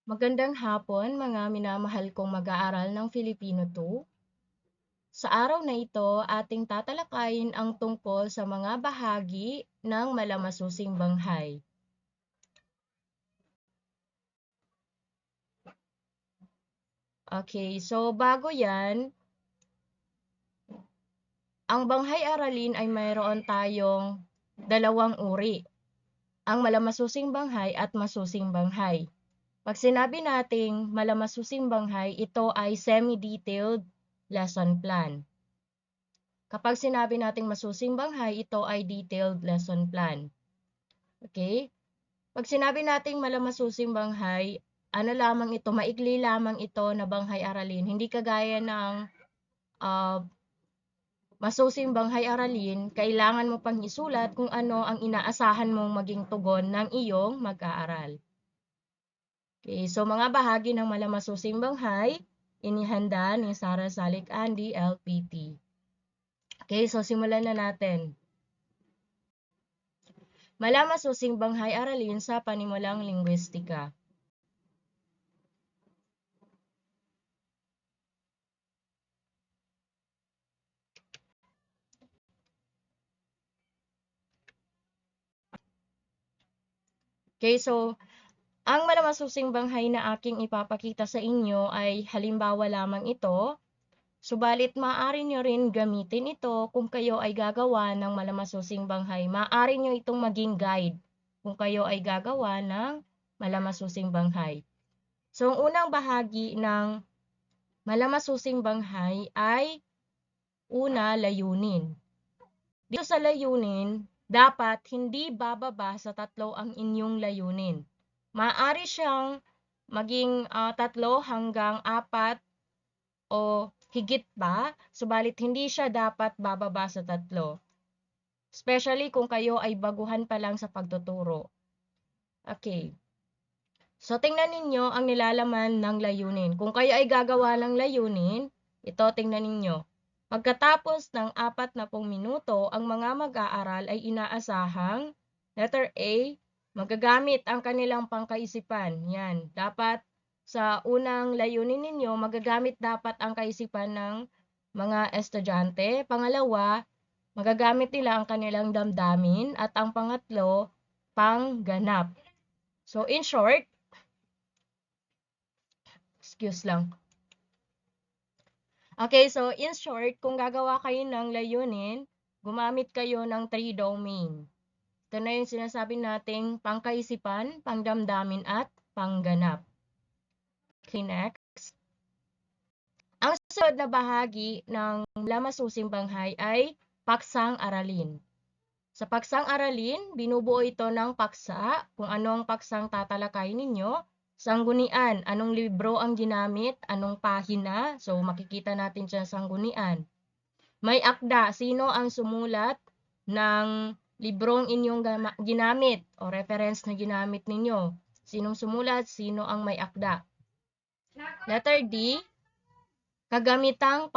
Magandang hapon mga minamahal kong mag-aaral ng Filipino 2. Sa araw na ito, ating tatalakayin ang tungkol sa mga bahagi ng malamasusing banghay. Okay, so bago yan, ang banghay aralin ay mayroon tayong dalawang uri, ang malamasusing banghay at masusing banghay. Pag sinabi nating malamasusing banghay, ito ay semi-detailed lesson plan. Kapag sinabi nating masusing banghay, ito ay detailed lesson plan. Okay? Pag sinabi nating malamasusing banghay, ano lamang ito, maikli lamang ito na banghay aralin. Hindi kagaya ng masusing banghay aralin, kailangan mo pang isulat kung ano ang inaasahan mong maging tugon ng iyong mag-aaral. Okay, so mga bahagi ng malamasusing banghay, inihanda ni Sarah Salik Andy, LPT. Okay, so simulan na natin. Malamasusing banghay aralin sa panimulang linguistika. Okay, so ang malamasusing banghay na aking ipapakita sa inyo ay halimbawa lamang ito, subalit maaari nyo rin gamitin ito kung kayo ay gagawa ng malamasusing banghay. Maaari nyo itong maging guide kung kayo ay gagawa ng malamasusing banghay. So, ang unang bahagi ng malamasusing banghay ay una, layunin. Dito sa layunin, dapat hindi bababa sa 3 ang inyong layunin. Maaari siyang maging 3 hanggang 4 o higit pa, subalit hindi siya dapat bababa sa 3. Especially kung kayo ay baguhan pa lang sa pagtuturo. Okay. So, tingnan ninyo ang nilalaman ng layunin. Kung kayo ay gagawa ng layunin, ito tingnan ninyo. Pagkatapos ng 40 minuto, ang mga mag-aaral ay inaasahang, letter A, magagamit ang kanilang pangkaisipan. Yan, dapat sa unang layunin ninyo, magagamit dapat ang kaisipan ng mga estudyante. Pangalawa, magagamit nila ang kanilang damdamin. At ang pangatlo, pangganap. So, in short, excuse lang. Okay, so in short, kung gagawa kayo ng layunin, gumamit kayo ng 3 domain. Ito na yung sinasabi nating pangkaisipan, pangdamdamin, at pangganap. Okay, next. Ang susunod na bahagi ng malamasusing banghay ay paksang aralin. Sa paksang aralin, binubuo ito ng paksa, kung ano ang paksang tatalakayin ninyo. Sanggunian, anong libro ang ginamit, anong pahina, so makikita natin siya sanggunian. May akda, sino ang sumulat ng librong inyong ginamit o reference na ginamit ninyo. Sinong sumulat, sino ang may akda. Letter D, kagamitang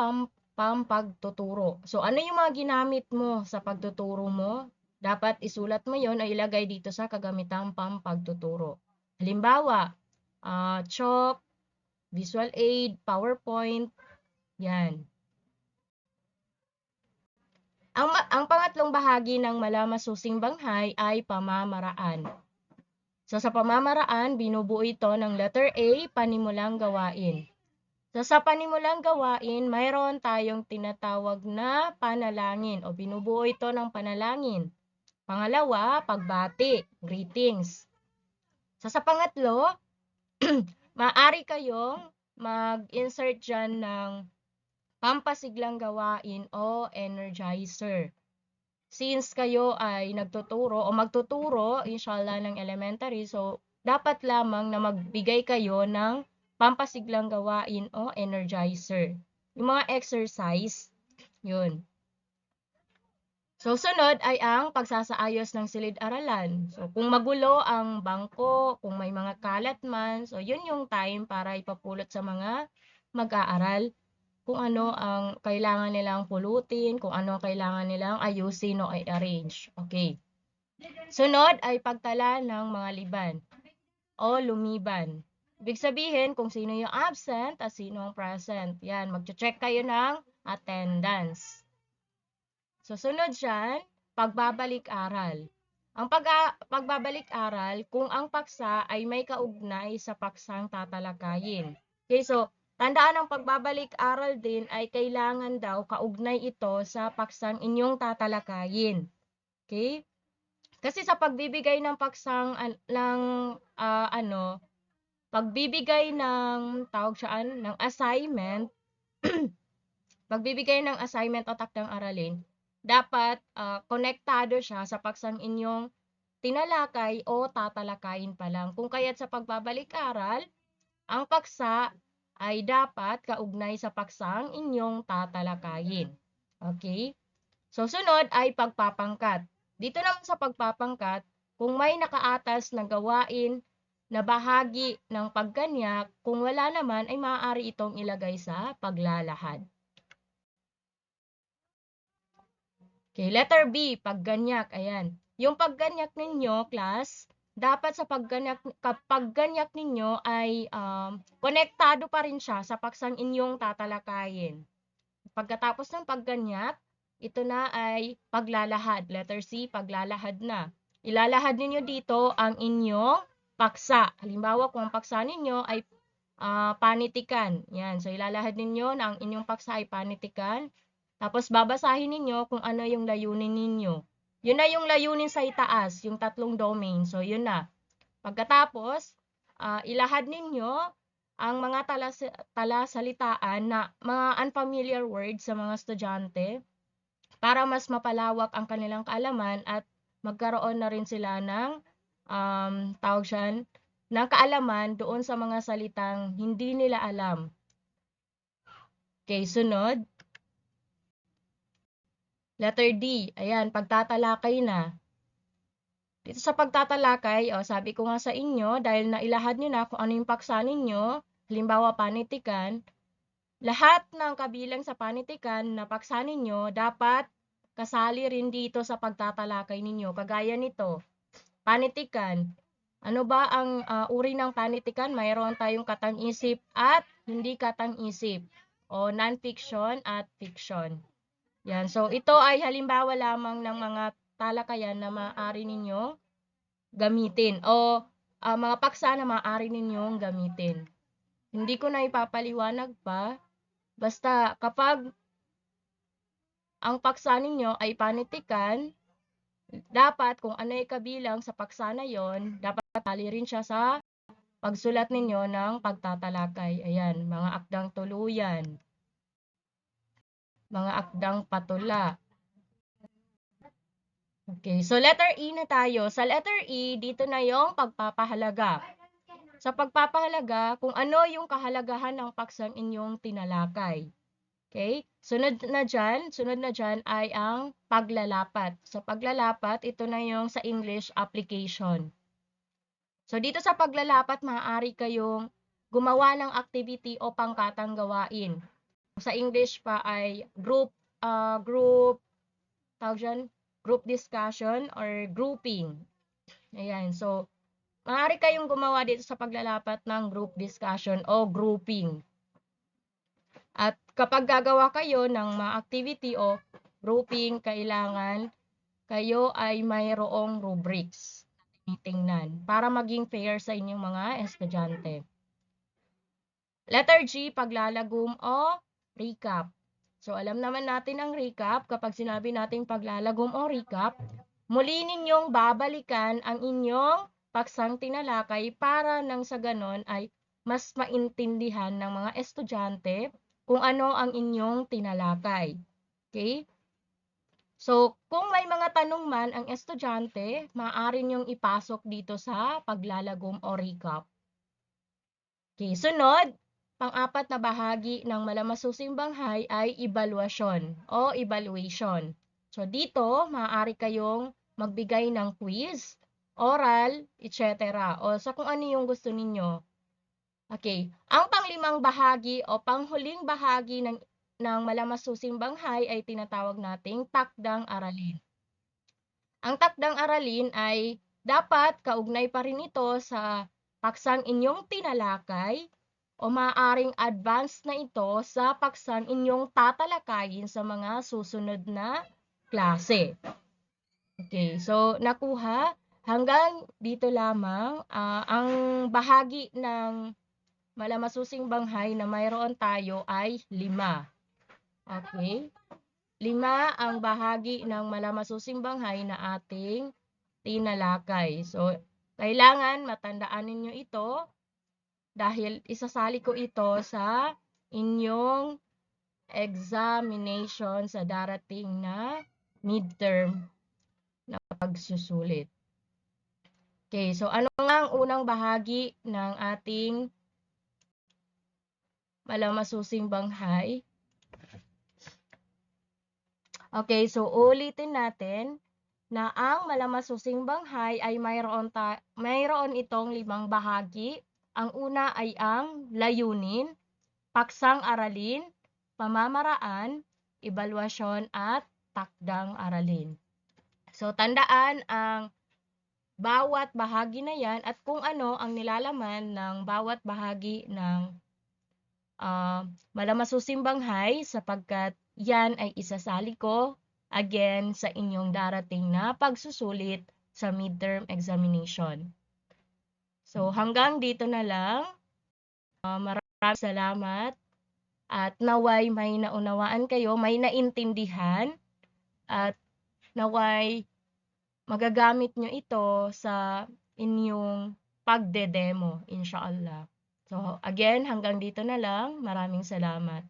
pampagtuturo. So ano yung mga ginamit mo sa pagtuturo mo? Dapat isulat mo yon o ilagay dito sa kagamitang pampagtuturo. Halimbawa, chalk, visual aid, PowerPoint, yan. Ang pangatlong bahagi ng malamasusing banghay ay pamamaraan. So sa pamamaraan, binubuo ito ng letter A, panimulang gawain. So sa panimulang gawain, mayroon tayong tinatawag na panalangin o binubuo ito ng panalangin. Pangalawa, pagbati, greetings. So sa pangatlo, maaari kayong mag-insert dyan ng pampasiglang gawain o energizer. Since kayo ay nagtuturo o magtuturo, inshallah, ng elementary, so dapat lamang na magbigay kayo ng pampasiglang gawain o energizer. Yung mga exercise, yun. So, sunod ay ang pagsasaayos ng silid-aralan. So, kung magulo ang bangko, kung may mga kalat man, so yun yung time para ipapulot sa mga mag-aaral kung ano ang kailangan nilang pulutin, kung ano ang kailangan nilang ayusin o i-arrange. Okay. Sunod ay pagtala ng mga liban o lumiban. Ibig sabihin kung sino yung absent at sino ang present. Yan, magche-check kayo ng attendance. Susunod dyan, pagbabalik-aral. Ang pagbabalik-aral kung ang paksa ay may kaugnay sa paksang tatalakayin. Okay, so tandaan ang pagbabalik-aral din ay kailangan daw kaugnay ito sa paksang inyong tatalakayin. Okay? Kasi sa pagbibigay ng paksang pagbibigay ng tawag saan ng assignment, pagbibigay ng assignment o takdang aralin, dapat konektado siya sa paksang inyong tinalakay o tatalakayin pa lang. Kung kaya't sa pagbabalik-aral, ang paksa ay dapat kaugnay sa paksang inyong tatalakayin. Okay? So, sunod ay pagpapangkat. Dito naman sa pagpapangkat, kung may nakaatas na gawain na bahagi ng pagganyak, kung wala naman ay maaari itong ilagay sa paglalahad. Okay, letter B, pagganyak. Ayan. Yung pagganyak ninyo, class, dapat sa pagganyak ninyo ay konektado pa rin siya sa paksang inyong tatalakayin. Pagkatapos ng pagganyak, ito na ay paglalahad. Letter C, paglalahad na. Ilalahad ninyo dito ang inyong paksa. Halimbawa, kung ang paksa ninyo ay panitikan. Yan. So, ilalahad ninyo na ang inyong paksa ay panitikan. Tapos, babasahin ninyo kung ano yung layunin ninyo. Yun na yung layunin sa itaas, yung tatlong domain. So, yun na. Pagkatapos, ilahad ninyo ang mga talasalitaan na mga unfamiliar words sa mga estudyante para mas mapalawak ang kanilang kaalaman at magkaroon na rin sila ng tawag siyan, ng kaalaman doon sa mga salitang hindi nila alam. Okay, sunod. Letter D, ayan, pagtatalakay na. Dito sa pagtatalakay, sabi ko nga sa inyo, dahil nailahad nyo na kung ano yung paksa ninyo, halimbawa panitikan, lahat ng kabilang sa panitikan na paksa ninyo, dapat kasali rin dito sa pagtatalakay ninyo. Kagaya nito, panitikan. Ano ba ang uri ng panitikan? Mayroon tayong katang-isip at hindi katang-isip, o non-fiction at fiction. Yan. So, ito ay halimbawa lamang ng mga talakayan na maaari ninyong gamitin o mga paksa na maaari ninyong gamitin. Hindi ko na ipapaliwanag pa. Basta kapag ang paksa ninyo ay panitikan, dapat kung ano ay kabilang sa paksa na yon, dapat tali rin siya sa pagsulat ninyo ng pagtatalakay. Ayan, mga akdang tuluyan, mga akdang patula. Okay, so letter E na tayo. Sa letter E, dito na yung pagpapahalaga. Sa pagpapahalaga, kung ano yung kahalagahan ng paksang inyong tinalakay. Okay? Sunod na dyan ay ang paglalapat. Sa paglalapat, ito na yung sa English application. So, dito sa paglalapat, maaari kayong gumawa ng activity o pangkatang gawain. Sa English pa ay group discussion or grouping. Ayan. So, maaari kayong gumawa dito sa paglalapat ng group discussion o grouping. At kapag gagawa kayo ng mga activity o grouping, kailangan kayo ay mayroong rubrics na tinitingnan para maging fair sa inyong mga estudyante. Letter G, paglalagum o recap. So, alam naman natin ang recap. Kapag sinabi nating paglalagum o recap, muli ninyong babalikan ang inyong paksang tinalakay para nang sa ganon ay mas maintindihan ng mga estudyante kung ano ang inyong tinalakay. Okay? So, kung may mga tanong man ang estudyante, maaari niyong ipasok dito sa paglalagum o recap. Okay, sunod, pang-apat na bahagi ng malamasusing banghay ay evaluation o evaluation. So, dito, maaari kayong magbigay ng quiz, oral, etc. O sa kung ano yung gusto ninyo. Okay, ang panglimang bahagi o panghuling bahagi ng malamasusing banghay ay tinatawag nating takdang aralin. Ang takdang aralin ay dapat kaugnay pa rin ito sa paksang inyong tinalakay o maaaring advanced na ito sa paksang inyong tatalakayin sa mga susunod na klase. Okay, so nakuha. Hanggang dito lamang ang bahagi ng malamasusing banghay na mayroon tayo ay 5. Okay? 5 ang bahagi ng malamasusing banghay na ating tinalakay. So, kailangan matandaan ninyo ito dahil isasali ko ito sa inyong examination sa darating na midterm na pagsusulit. Okay, so ano nga ang unang bahagi ng ating malamasusing banghay? Okay, so ulitin natin na ang malamasusing banghay ay mayroon itong 5 bahagi. Ang una ay ang layunin, paksang aralin, pamamaraan, ebalwasyon at takdang aralin. So tandaan ang bawat bahagi na yan at kung ano ang nilalaman ng bawat bahagi ng malamasusing banghay sapagkat yan ay isasali ko again sa inyong darating na pagsusulit sa midterm examination. So hanggang dito na lang. Maraming salamat at naway may naunawaan kayo, may naintindihan at naway magagamit nyo ito sa inyong pagde-demo, inshallah. So again, hanggang dito na lang. Maraming salamat.